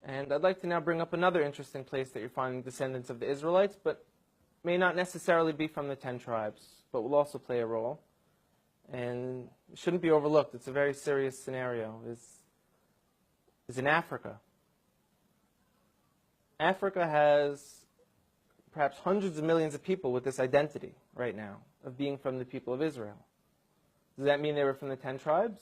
And I'd like to now bring up another interesting place that you're finding descendants of the Israelites, but may not necessarily be from the 10 tribes, but will also play a role. And it shouldn't be overlooked. It's a very serious scenario. Is in Africa. Africa has perhaps hundreds of millions of people with this identity right now of being from the people of Israel. Does that mean they were from the 10 tribes?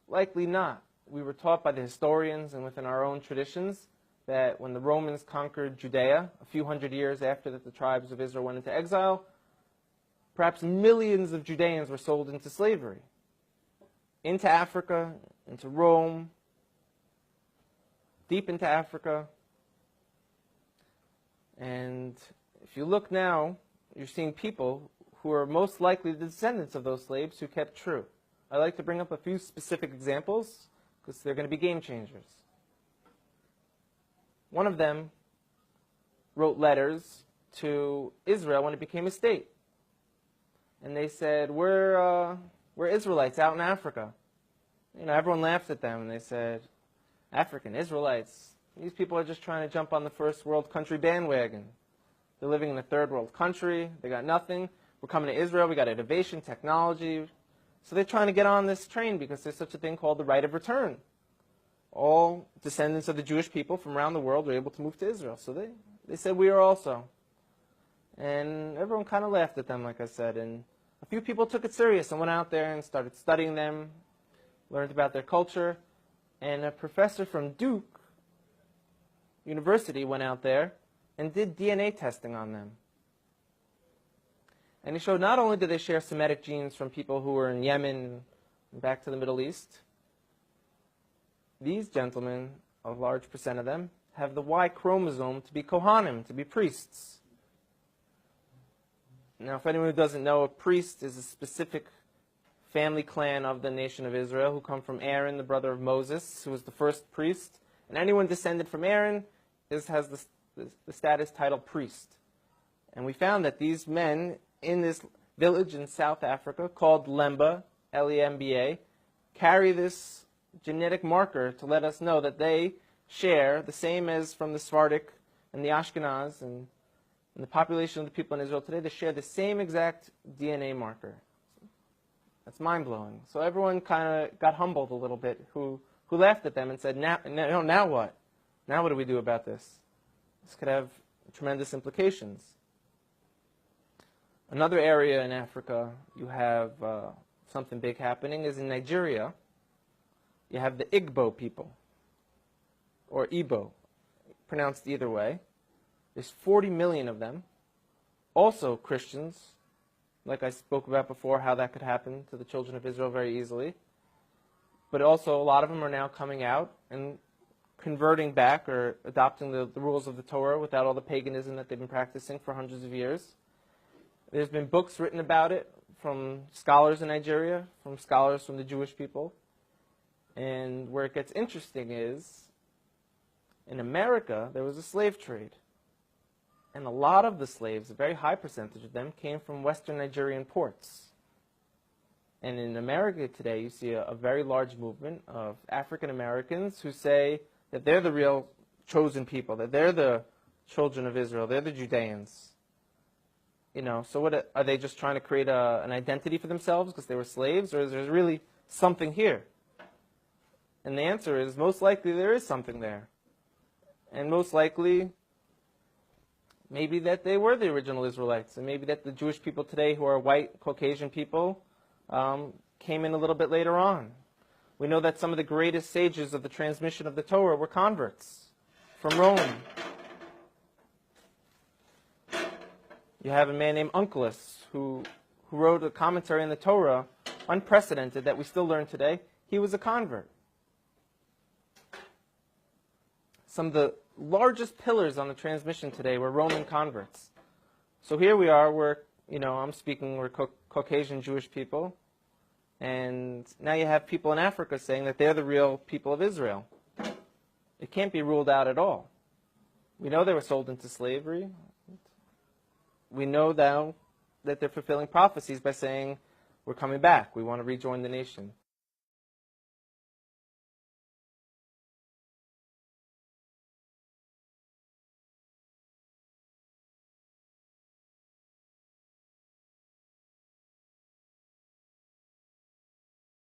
Likely not. We were taught by the historians and within our own traditions that when the Romans conquered Judea, a few hundred years after that the tribes of Israel went into exile, perhaps millions of Judeans were sold into slavery, into Africa, into Rome, deep into Africa. And if you look now, you're seeing people who are most likely the descendants of those slaves who kept true. I'd like to bring up a few specific examples because they're going to be game changers. One of them wrote letters to Israel when it became a state. And they said, we're Israelites out in Africa. You know, everyone laughed at them and they said, African Israelites, these people are just trying to jump on the first world country bandwagon. They're living in a third world country. They got nothing. We're coming to Israel. We got innovation, technology. So they're trying to get on this train because there's such a thing called the right of return. All descendants of the Jewish people from around the world were able to move to Israel. So they said we are also. And everyone kind of laughed at them, like I said. And a few people took it serious and went out there and started studying them, learned about their culture. And a professor from Duke University went out there and did DNA testing on them. And he showed not only did they share Semitic genes from people who were in Yemen and back to the Middle East, these gentlemen, a large percent of them, have the Y chromosome to be Kohanim, to be priests. Now, if anyone who doesn't know, a priest is a specific family clan of the nation of Israel who come from Aaron, the brother of Moses, who was the first priest. And anyone descended from Aaron has the status title priest. And we found that these men in this village in South Africa called Lemba, L-E-M-B-A, carry this genetic marker to let us know that they share the same as from the Sephardic and the Ashkenaz and the population of the people in Israel today. They share the same exact DNA marker. That's mind-blowing. So everyone kind of got humbled a little bit who laughed at them and said, now what? Now what do we do about this? This could have tremendous implications. Another area in Africa you have something big happening is in Nigeria. You have the Igbo people, or Igbo, pronounced either way. There's 40 million of them, also Christians, like I spoke about before, how that could happen to the children of Israel very easily. But also a lot of them are now coming out and converting back or adopting the rules of the Torah without all the paganism that they've been practicing for hundreds of years. There's been books written about it from scholars in Nigeria, from scholars from the Jewish people. And where it gets interesting is, in America, there was a slave trade. And a lot of the slaves, a very high percentage of them, came from Western Nigerian ports. And in America today, you see a very large movement of African Americans who say that they're the real chosen people, that they're the children of Israel, they're the Judeans. You know, so what are they just trying to create an identity for themselves because they were slaves, or is there really something here? And the answer is, most likely there is something there. And most likely, maybe that they were the original Israelites, and maybe that the Jewish people today who are white, Caucasian people came in a little bit later on. We know that some of the greatest sages of the transmission of the Torah were converts from Rome. You have a man named Unclus who wrote a commentary on the Torah, unprecedented, that we still learn today. He was a convert. Some of the largest pillars on the transmission today were Roman converts. So here we are, we're Caucasian Jewish people, and now you have people in Africa saying that they're the real people of Israel. It can't be ruled out at all. We know they were sold into slavery. We know now that they're fulfilling prophecies by saying, we're coming back, we want to rejoin the nation.